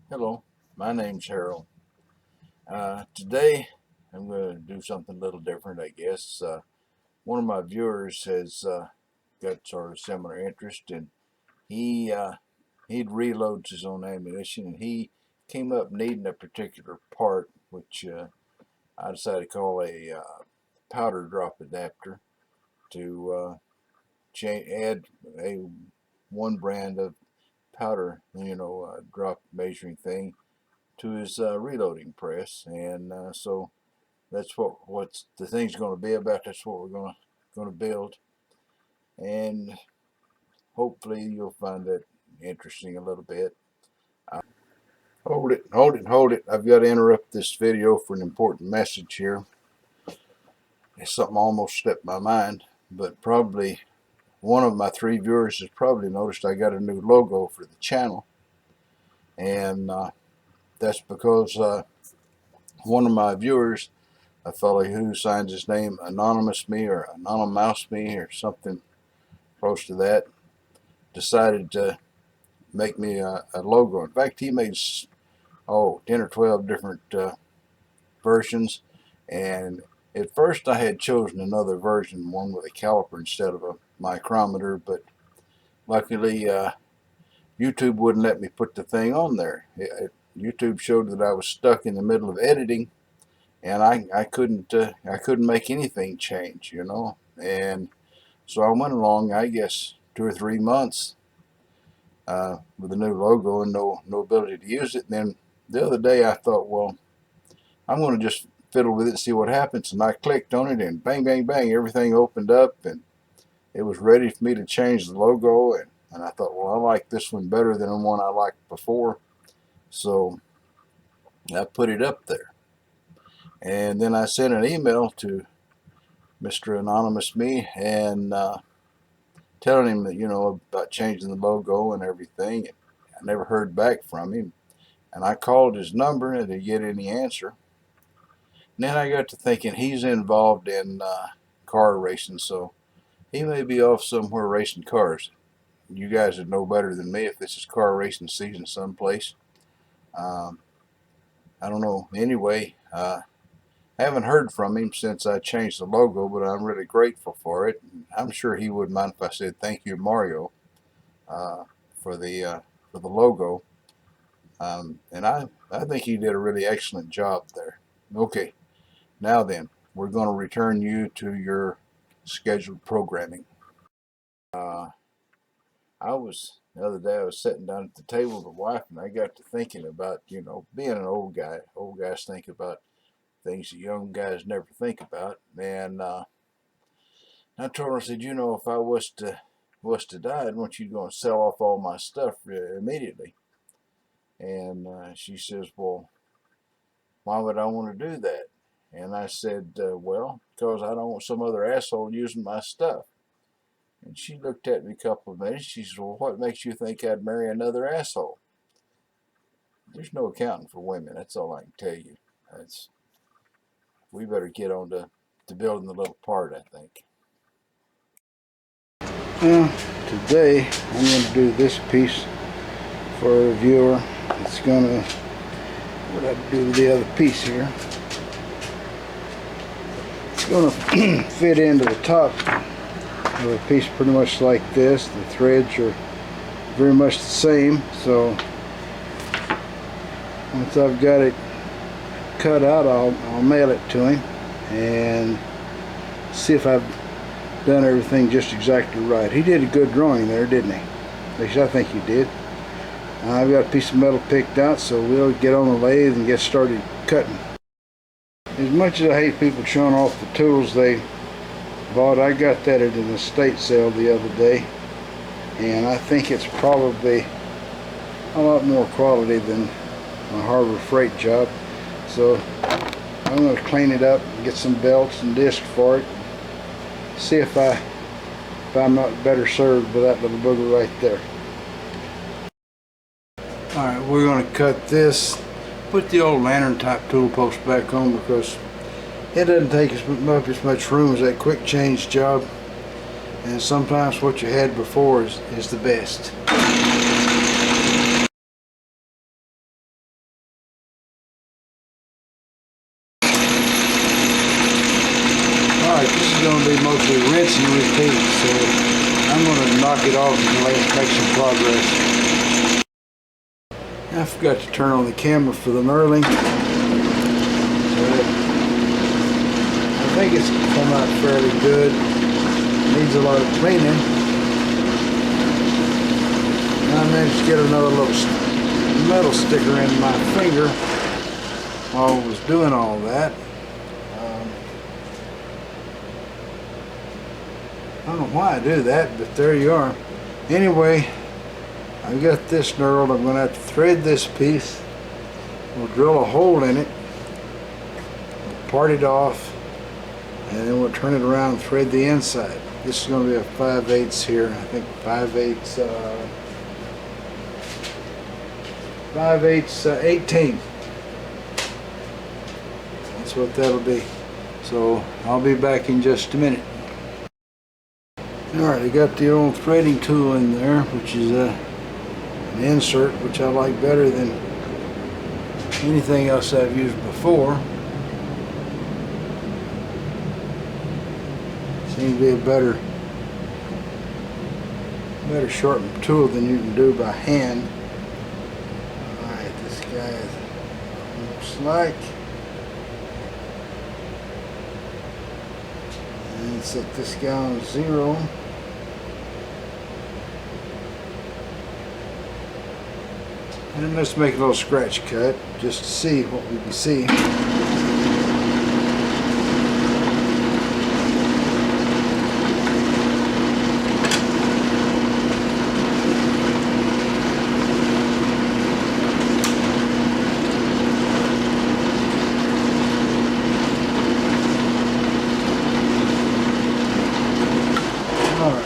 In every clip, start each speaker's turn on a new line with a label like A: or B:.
A: Hello, my name's Harold. Today I'm going to do something a little different, I guess. One of my viewers has got sort of similar interest, and he he'd reloads his own ammunition, and he came up needing a particular part, which I decided to call a powder drop adapter to add a one brand of powder, drop measuring thing to his reloading press, and so that's what the thing's going to be about. That's what we're going to build, and hopefully you'll find that interesting a little bit. Hold it, hold it, hold it! I've got to interrupt this video for an important message here. It's something almost slipped my mind, but probably one of my three viewers has probably noticed I got a new logo for the channel, and that's because one of my viewers, a fellow who signs his name Anonymous Me or Anonymous Me or something close to that, decided to make me a logo. In fact, he made 10 or 12 different versions, and at first I had chosen another version, one with a caliper instead of a micrometer, but luckily YouTube wouldn't let me put the thing on there. YouTube showed that I was stuck in the middle of editing, and I couldn't make anything change, and so I went along, I guess, 2 or 3 months with a new logo and no ability to use it. And then the other day I thought, well, I'm going to just fiddle with it and see what happens. And I clicked on it, and bang, bang, bang, everything opened up, and it was ready for me to change the logo. And I thought, well, I like this one better than the one I liked before, so I put it up there. And then I sent an email to Mr. Anonymous Me and telling him that, about changing the logo and everything. I never heard back from him, and I called his number and didn't get any answer. And then I got to thinking he's involved in car racing, so he may be off somewhere racing cars. You guys would know better than me if this is car racing season someplace. Um, I don't know. Anyway, haven't heard from him since I changed the logo, but I'm really grateful for it. I'm sure he wouldn't mind if I said thank you, Mario, uh, for the logo. And I think he did a really excellent job there. Okay, now then, we're going to return you to your scheduled programming. Uh, the other day I was sitting down at the table with the wife, and I got to thinking about, being an old guy. Old guys think about things that young guys never think about. And I told her, I said, if I was to die, I'd want you to go and sell off all my stuff immediately. And she says, well, why would I want to do that? And I said, well, because I don't want some other asshole using my stuff. And she looked at me a couple of minutes. She said, well, what makes you think I'd marry another asshole? There's no accounting for women. That's all I can tell you. We better get on to building the little part, I think. Today I'm going to do this piece for a viewer. It's going to, what I do with the other piece here, it's going to fit into the top of a piece pretty much like this. The threads are very much the same, so once I've got it cut out, I'll mail it to him and see if I've done everything just exactly right. He did a good drawing there, didn't he? At least I think he did. I've got a piece of metal picked out, so we'll get on the lathe and get started cutting. As much as I hate people showing off the tools they bought, I got that at an estate sale the other day, and I think it's probably a lot more quality than a Harbor Freight job. So I'm going to clean it up and get some belts and discs for it. See if I'm not better served with that little booger right there. Alright, we're going to cut this, put the old lantern type tool post back on because it doesn't take as much room as that quick change job, and sometimes what you had before is the best.
B: Alright, this is going to be mostly rinse and repeat, so I'm going to knock it off and make some progress. I forgot to turn on the camera for the knurling. I think it's come out fairly good. Needs a lot of cleaning. I managed to get another little metal sticker in my finger while I was doing all that. I don't know why I do that, but there you are. Anyway, I've got this knurled. I'm going to have to thread this piece. We'll drill a hole in it, we'll part it off, and then we'll turn it around and thread the inside. This is going to be a 5/8 here. I think 5/8, 18. That's what that'll be. So I'll be back in just a minute. Alright, I got the old threading tool in there, which is an insert, which I like better than anything else I've used before. Seems to be a better sharpening tool than you can do by hand. Alright, this guy looks like. And set this guy on 0. And let's make a little scratch cut just to see what we can see. Alright,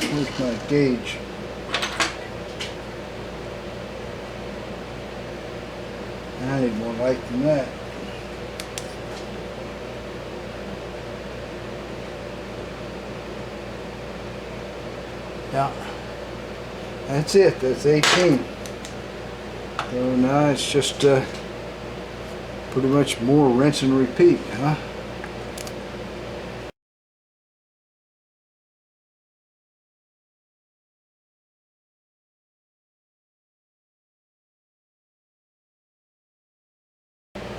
B: here's my gauge. I need more light than that. Yeah, that's it. That's 18. So now it's just pretty much more rinse and repeat, huh?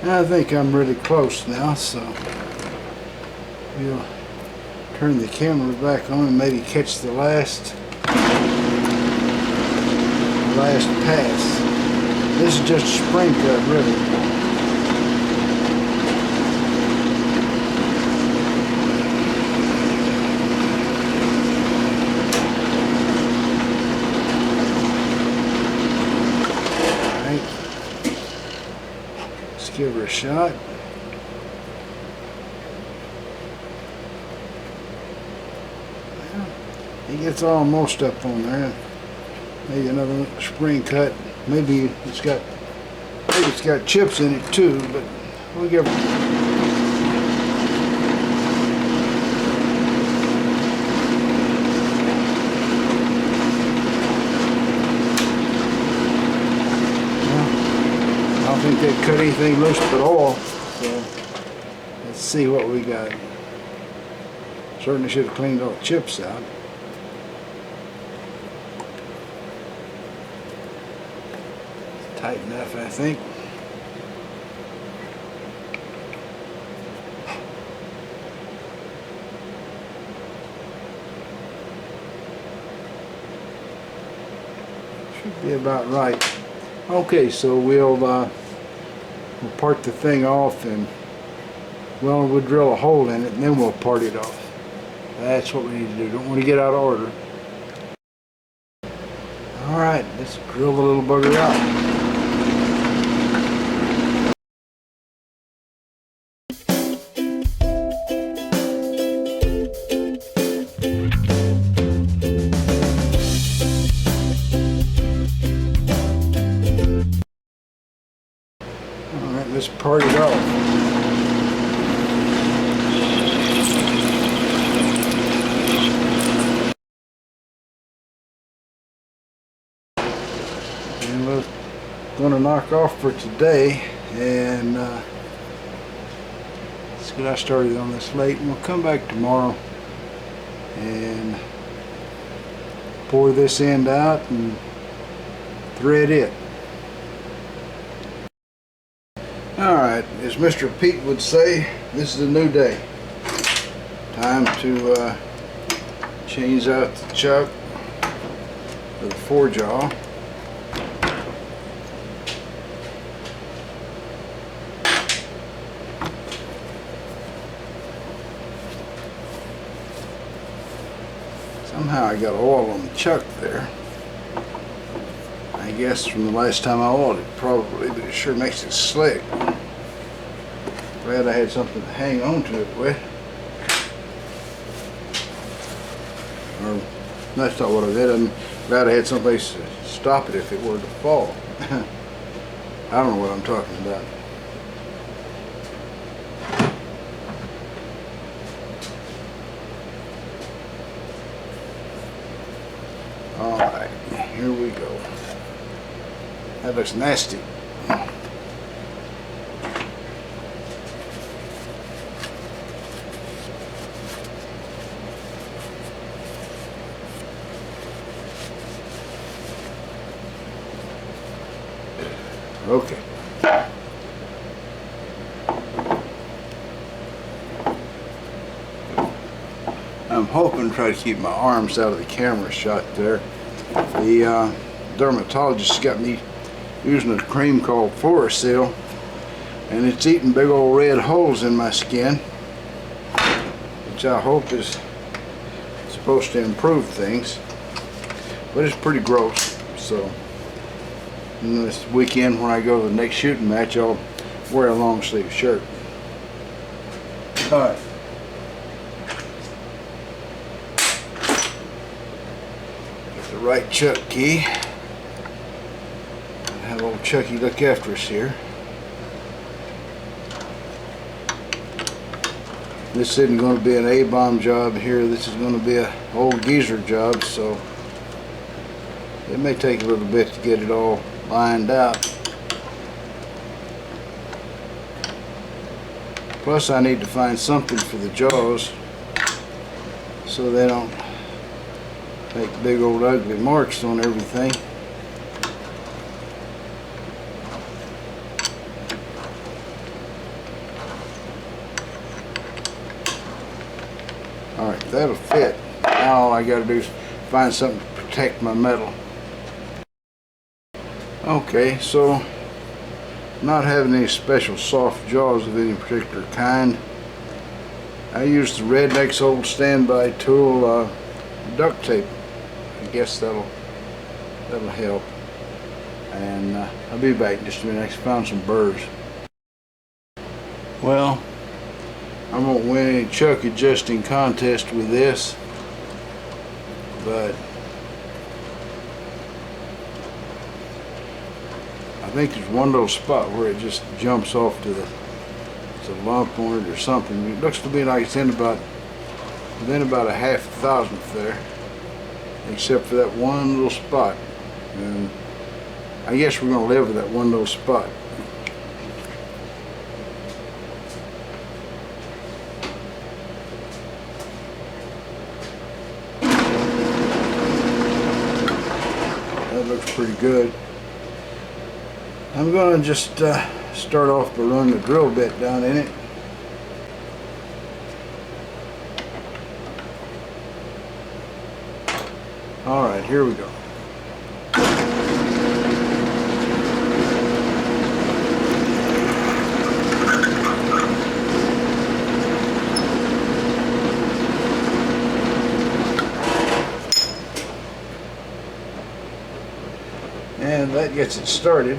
B: I think I'm really close now, so we'll turn the camera back on and maybe catch the last pass. This is just a spring cut, really. Give her a shot. Well, it gets almost up on there. Maybe another spring cut. Maybe it's got chips in it too, but we'll give her. I don't think they cut anything loose at all, so let's see what we got. Certainly should have cleaned all the chips out. Tight enough, I think. Should be about right. Okay, so we'll part the thing off, and we'll drill a hole in it, and then we'll part it off. That's what we need to do. Don't want to get out of order. Alright, let's drill the little bugger out. Let's part it off. And we're going to knock off for today, and it's Said I started on this late, and we'll come back tomorrow and pour this end out and thread it. Alright, as Mr. Pete would say, this is a new day. Time to change out the chuck for the forejaw. Somehow I got oil on the chuck there. I guess from the last time I oiled it, probably, but it sure makes it slick. Glad I had something to hang on to it with. Or, that's not what I did. I'm glad I had someplace to stop it if it were to fall. I don't know what I'm talking about. Alright, here we go. That looks nasty. Okay. I'm hoping to try to keep my arms out of the camera shot there. The dermatologist got me using a cream called Fluorosil, and it's eating big old red holes in my skin, which I hope is supposed to improve things, but it's pretty gross. So this weekend when I go to the next shooting match, I'll wear a long sleeve shirt. Alright. Get the right chuck key. Have old Chucky look after us here. This isn't going to be an A-bomb job here. This is going to be a old geezer job, so it may take a little bit to get it all lined out. Plus I need to find something for the jaws so they don't make big old ugly marks on everything. Alright, that'll fit. Now all I gotta do is find something to protect my metal. Okay, so not having any special soft jaws of any particular kind, I used the Redneck's old standby tool, duct tape. I guess that'll help. And I'll be back in just a minute. I found some burrs. Well, I won't win any chuck adjusting contest with this, but I think there's one little spot where it just jumps off to the, it's a lump on it or something. It looks to me like it's within about a half thousandth there, except for that one little spot. And I guess we're going to live with that one little spot. That looks pretty good. I'm going to just start off by running the drill bit down in it. Alright, here we go. And that gets it started.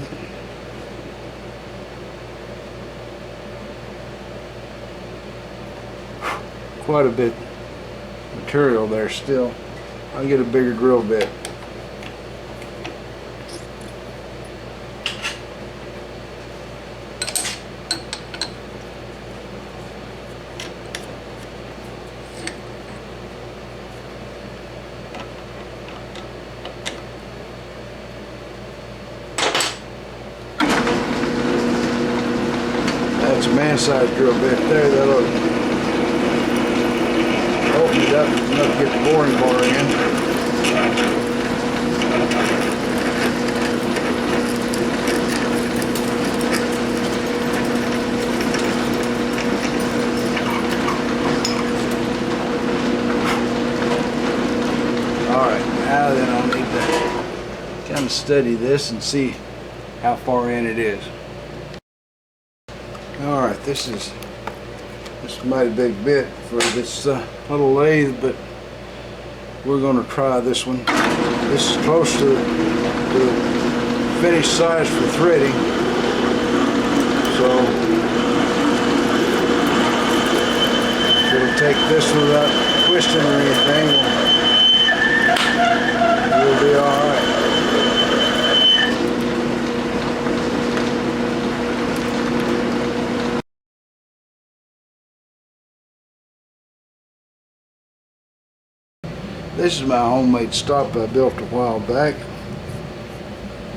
B: Quite a bit of material there still. I'll get a bigger drill bit. That's man hand size drill bit there. That'll open it up enough to get the boring bar in. Alright, now then I'll need to kind of study this and see how far in it is. Alright, this is a mighty big bit for this little lathe, but we're going to try this one. This is close to the finished size for threading, so if it'll take this without twisting or anything, we'll be alright. This is my homemade stop I built a while back.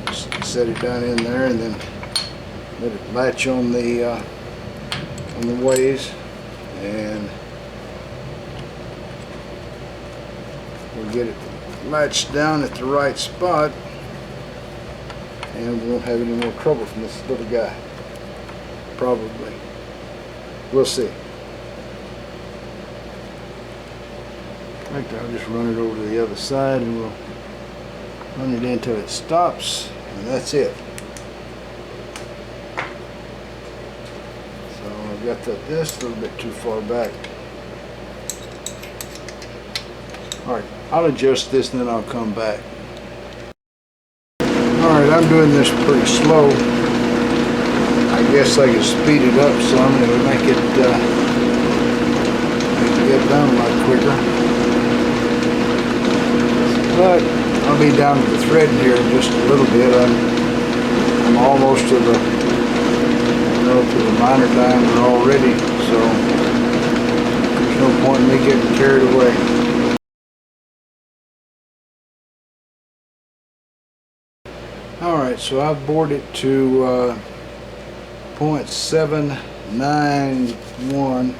B: Just set it down in there and then let it latch on the ways, and we'll get it latched down at the right spot, and we won't have any more trouble from this little guy. Probably. We'll see. In fact, I'll just run it over to the other side and we'll run it until it stops, and that's it. So I've got this a little bit too far back. Alright, I'll adjust this and then I'll come back. Alright, I'm doing this pretty slow. I guess I could speed it up some and it would make it get done a lot quicker. But I'll be down to the thread here in just a little bit. I'm almost to the minor diameter already, so there's no point in me getting carried away. Alright, so I've bored it to 0.791,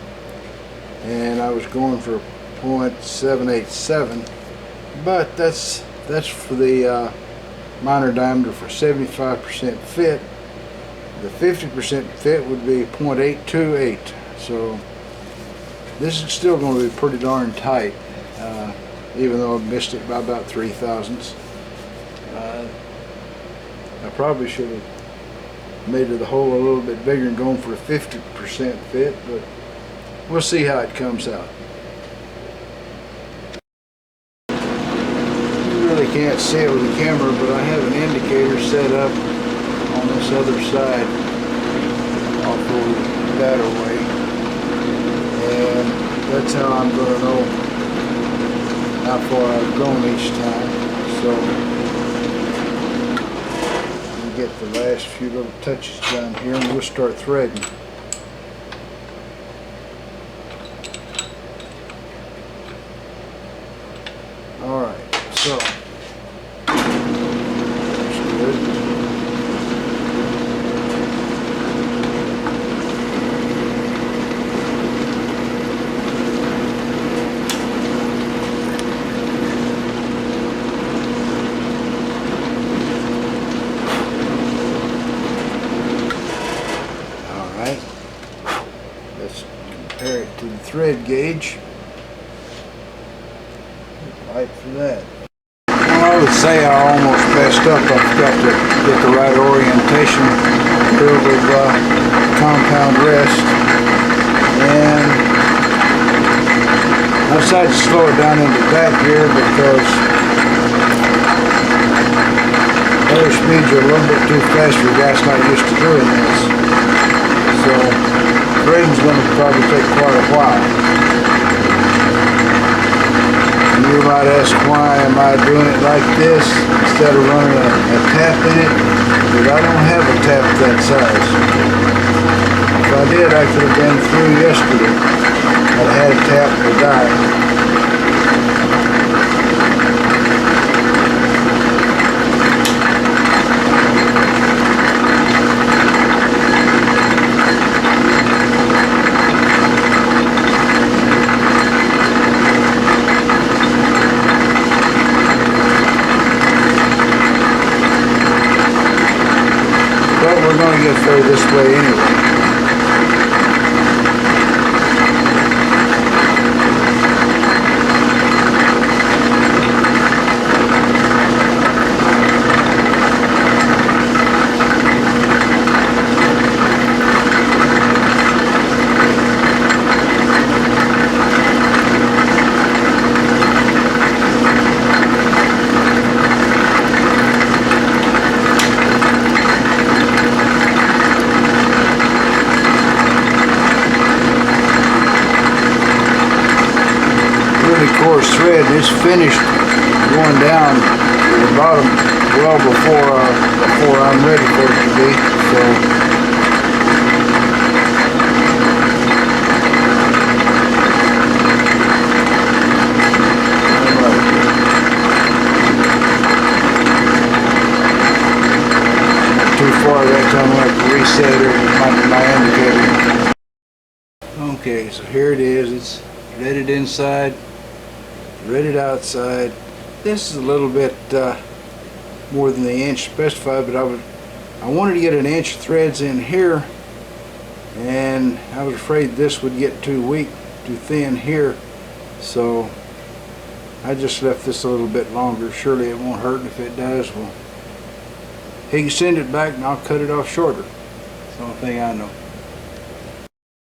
B: and I was going for 0.787. But that's for the minor diameter for 75% fit. The 50% fit would be 0.828. So this is still going to be pretty darn tight, even though I missed it by about 3 thousandths. I probably should have made the hole a little bit bigger and gone for a 50% fit, but we'll see how it comes out. Can't see it with the camera, but I have an indicator set up on this other side off over that way, and that's how I'm going to know how far I've gone each time. So we'll get the last few little touches done here and we'll start threading. Alright, so let's compare it to the thread gauge. Right for that. Well, I would say I almost messed up. I've got to get the right orientation here with compound rest, and I decided to slow it down into back gear because other speeds are a little bit too fast for guys not used to doing this. So threading's going to probably take quite a while. And you might ask, why am I doing it like this instead of running a tap in it? But I don't have a tap that size. If I did, I could have been through yesterday. I'd had a tap to die. 30 course thread, and it's finished going down the bottom well before I'm ready for it to be. So too far that time, I have to reset it, my indicator. Okay, so here it is. It's threaded inside, threaded outside. This is a little bit more than the inch specified, but I wanted to get an inch of threads in here, and I was afraid this would get too weak, too thin here, so I just left this a little bit longer. Surely it won't hurt, and if it does, well, he can send it back and I'll cut it off shorter. That's the only thing I know.